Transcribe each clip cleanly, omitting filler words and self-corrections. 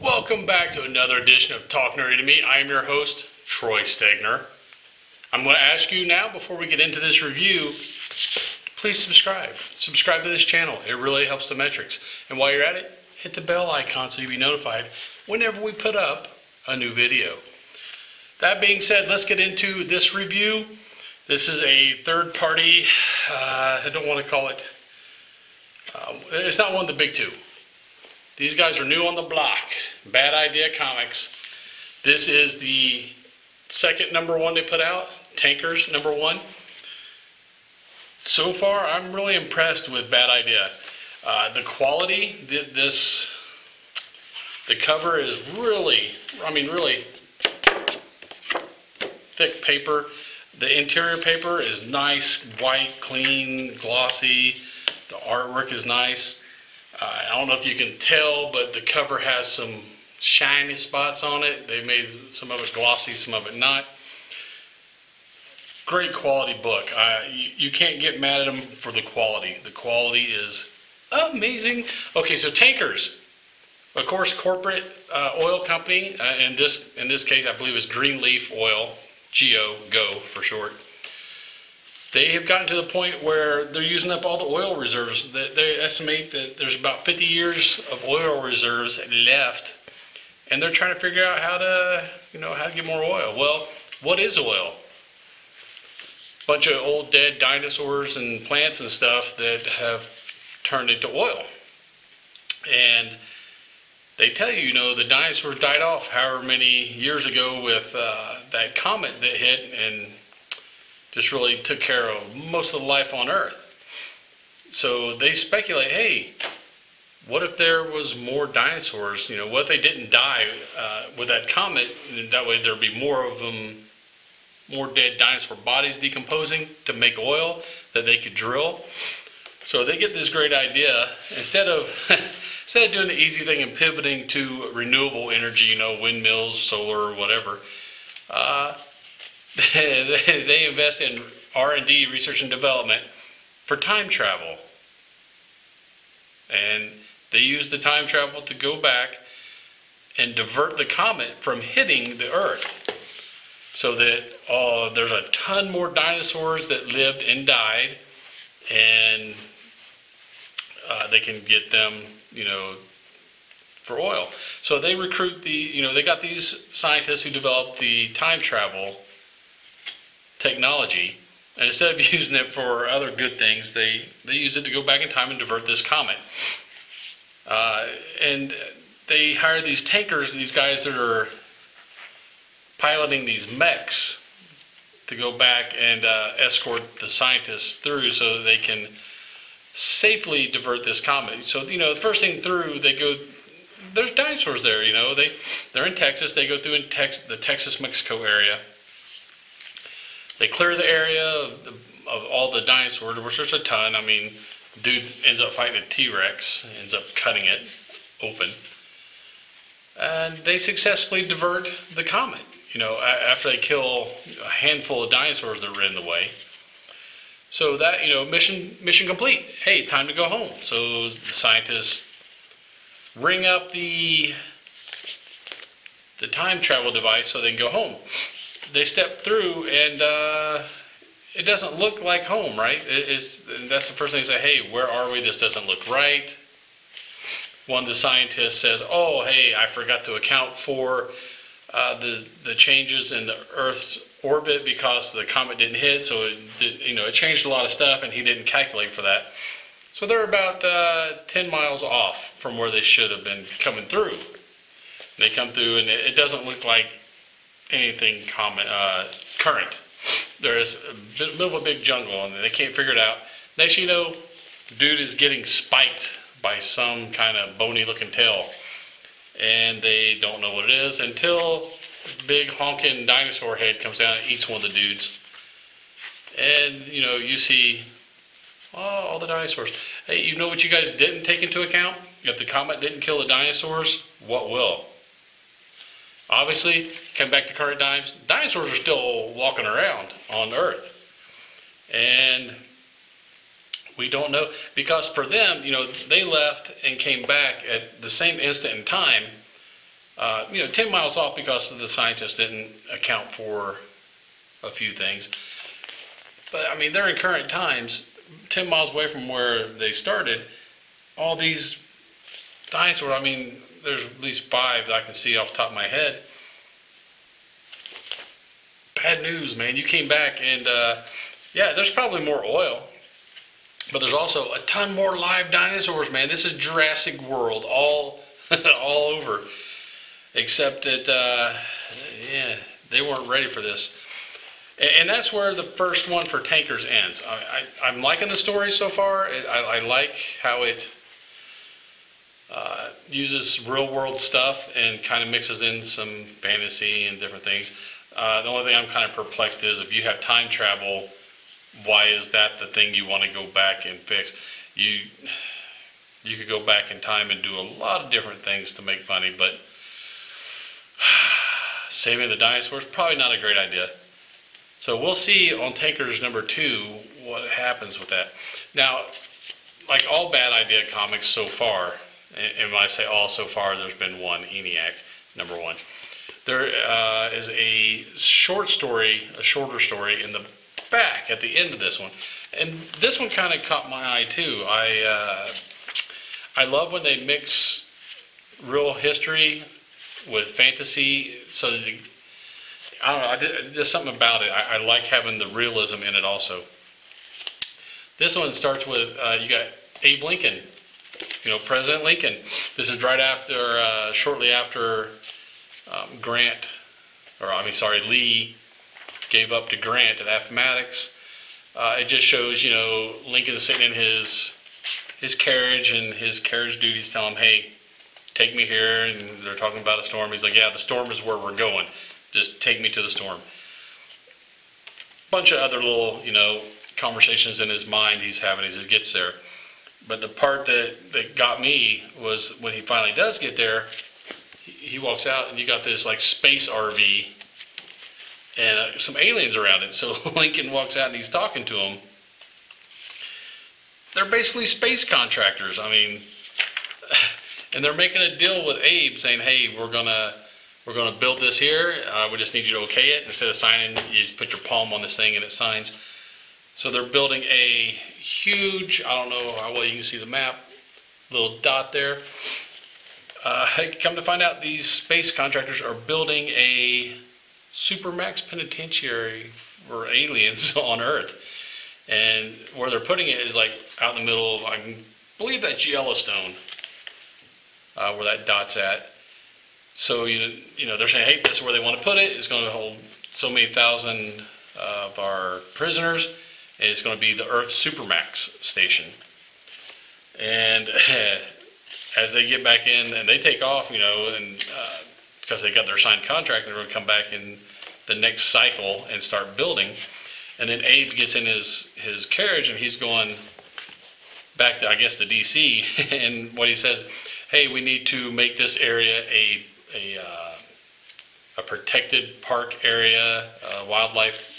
Welcome back to another edition of Talk Nerdy to Me. I am your host, Troy Stegner. I'm going to ask you now, before we get into this review, please subscribe. Subscribe to this channel. It really helps the metrics. And while you're at it, hit the bell icon so you'll be notified whenever we put up a new video. That being said, let's get into this review. This is a third party, I don't want to call it, it's not one of the big two. These guys are new on the block. Bad Idea Comics. This is the second #1 they put out. Tankers #1. So far, I'm really impressed with Bad Idea. The quality, the cover is really thick paper. The interior paper is nice, white, clean, glossy. The artwork is nice. I don't know if you can tell, but the cover has some shiny spots on it. They made some of it glossy, some of it not. Great quality book. You can't get mad at them for the quality. The quality is amazing. Okay, so Tankers, of course, corporate oil company. In this case, I believe it's Greenleaf Oil, Go for short. They have gotten to the point where they're using up all the oil reserves. They estimate that there's about 50 years of oil reserves left, and they're trying to figure out how to get more oil. Well, what is oil? Bunch of old dead dinosaurs and plants and stuff that have turned into oil. And they tell you, the dinosaurs died off however many years ago with that comet that hit and just really took care of most of the life on Earth. So they speculate, hey, what if there was more dinosaurs? What if they didn't die with that comet? And that way there'd be more of them, more dead dinosaur bodies decomposing to make oil that they could drill. So they get this great idea. Instead of doing the easy thing and pivoting to renewable energy, windmills, solar, whatever, they invest in R&D, research and development, for time travel. And they use the time travel to go back and divert the comet from hitting the Earth. So that there's a ton more dinosaurs that lived and died, and they can get them, for oil. So they recruit they got these scientists who developed the time travel technology, and instead of using it for other good things, they use it to go back in time and divert this comet. And they hire these tankers, these guys that are piloting these mechs, to go back and escort the scientists through so that they can safely divert this comet. So the first thing through, they go, there's dinosaurs there. They're in Texas. They go through in the Texas-Mexico area. They clear the area of all the dinosaurs, which there's a ton. Dude ends up fighting a T-Rex, ends up cutting it open. And they successfully divert the comet, after they kill a handful of dinosaurs that were in the way. So that, mission complete. Hey, time to go home. So the scientists ring up the time travel device so they can go home. They step through, and it doesn't look like home, right? That's the first thing they say, hey, where are we? This doesn't look right. One of the scientists says, oh, hey, I forgot to account for the changes in the Earth's orbit because the comet didn't hit, so it changed a lot of stuff, and he didn't calculate for that. So they're about 10 miles off from where they should have been coming through. And they come through, and it doesn't look like anything current. There is a middle of a big jungle, and they can't figure it out. Next thing you know, the dude is getting spiked by some kind of bony looking tail, and they don't know what it is until a big honking dinosaur head comes down and eats one of the dudes. And you see all the dinosaurs. Hey, you know what you guys didn't take into account? If the comet didn't kill the dinosaurs, what will? Obviously, come back to current times, dinosaurs are still walking around on Earth. And we don't know, because for them, they left and came back at the same instant in time You know, 10 miles off because the scientists didn't account for a few things. But I mean, they're in current times, 10 miles away from where they started. All these dinosaurs, I mean, there's at least 5 that I can see off the top of my head. Bad news, man. You came back and, yeah, there's probably more oil. But there's also a ton more live dinosaurs, man. This is Jurassic World all, all over. Except that, yeah, they weren't ready for this. And that's where the first one for tankers ends. I'm liking the story so far. I like how it uses real world stuff and kind of mixes in some fantasy and different things. The only thing I'm kind of perplexed is if you have time travel, why is that the thing you want to go back and fix? You could go back in time and do a lot of different things to make money, but saving the dinosaurs, probably not a great idea. So we'll see on Tankers number 2 what happens with that. Now, like all bad idea comics so far, and when I say all so far, there's been one, ENIAC, number 1. There is a short story, a shorter story in the back at the end of this one. And this one kind of caught my eye too. I love when they mix real history with fantasy, so that I don't know, there's something about it. I like having the realism in it also. This one starts with, you got Abe Lincoln, you know, President Lincoln. This is right after, shortly after Lee gave up to Grant at Appomattox. It just shows, you know, Lincoln sitting in his carriage, and his carriage duties tell him, hey, take me here, and they're talking about a storm. He's like, yeah, the storm is where we're going. Just take me to the storm. Bunch of other little, you know, conversations in his mind he's having as he gets there. But the part that got me was when he finally does get there, he walks out and you got this like space RV and some aliens around it. So Lincoln walks out and he's talking to them. They're basically space contractors. I mean, and they're making a deal with Abe saying, hey, we're gonna build this here. We just need you to okay it. Instead of signing, you just put your palm on this thing and it signs. So they're building a huge, I don't know how well you can see the map, little dot there. Come to find out, these space contractors are building a supermax penitentiary for aliens on Earth. And where they're putting it is like out in the middle of, I believe that's Yellowstone, where that dot's at. So, you know, they're saying, hey, this is where they want to put it. It's going to hold so many thousand of our prisoners, and it's going to be the Earth Supermax station. And as they get back in and they take off, you know, and because they got their signed contract, they're going to come back in the next cycle and start building. And then Abe gets in his carriage and he's going back to, I guess, the DC. And what he says, hey, we need to make this area a protected park area, wildlife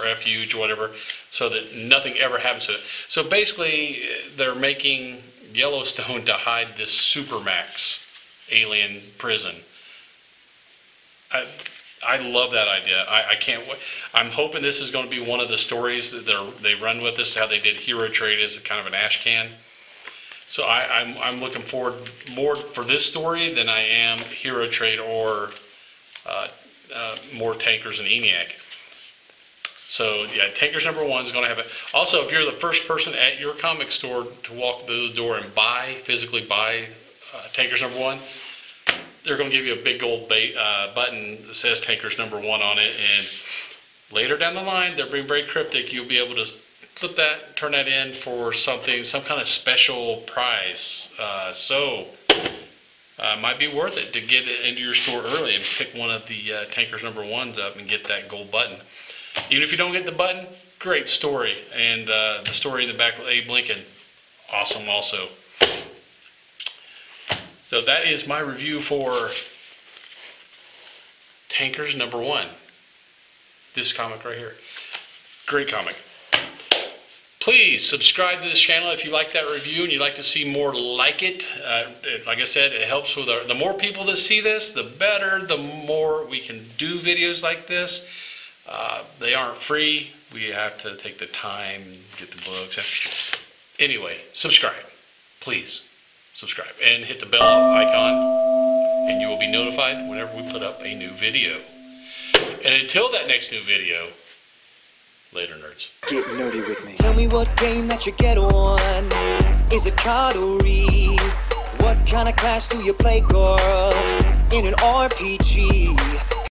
refuge, whatever, so that nothing ever happens to it. So basically, they're making Yellowstone to hide this supermax alien prison. I love that idea. I can't wait. I'm hoping this is going to be one of the stories that they run with. This is how they did Hero Trade as kind of an ash can. So I'm looking forward more for this story than I am Hero Trade or more Tankers and ENIAC. So yeah, Tankers number 1 is going to have it. Also, if you're the first person at your comic store to walk through the door and physically buy Tankers number 1, they're going to give you a big gold button that says Tankers number 1 on it. And later down the line, they're being very cryptic. You'll be able to flip that, turn that in for some kind of special prize. Might be worth it to get it into your store early and pick one of the Tankers number 1s up and get that gold button. Even if you don't get the button, great story. And the story in the back with Abe Lincoln, awesome also. So that is my review for Tankers number 1. This comic right here. Great comic. Please subscribe to this channel if you like that review and you'd like to see more like it. Like I said, it helps with the more people that see this, the better, the more we can do videos like this. They aren't free. We have to take the time, get the books. Anyway, subscribe. Please subscribe and hit the bell icon and you will be notified whenever we put up a new video. And until that next new video, later, nerds. Get nerdy with me. Tell me what game that you get on. Is it card or reef? What kind of class do you play, girl? In an RPG.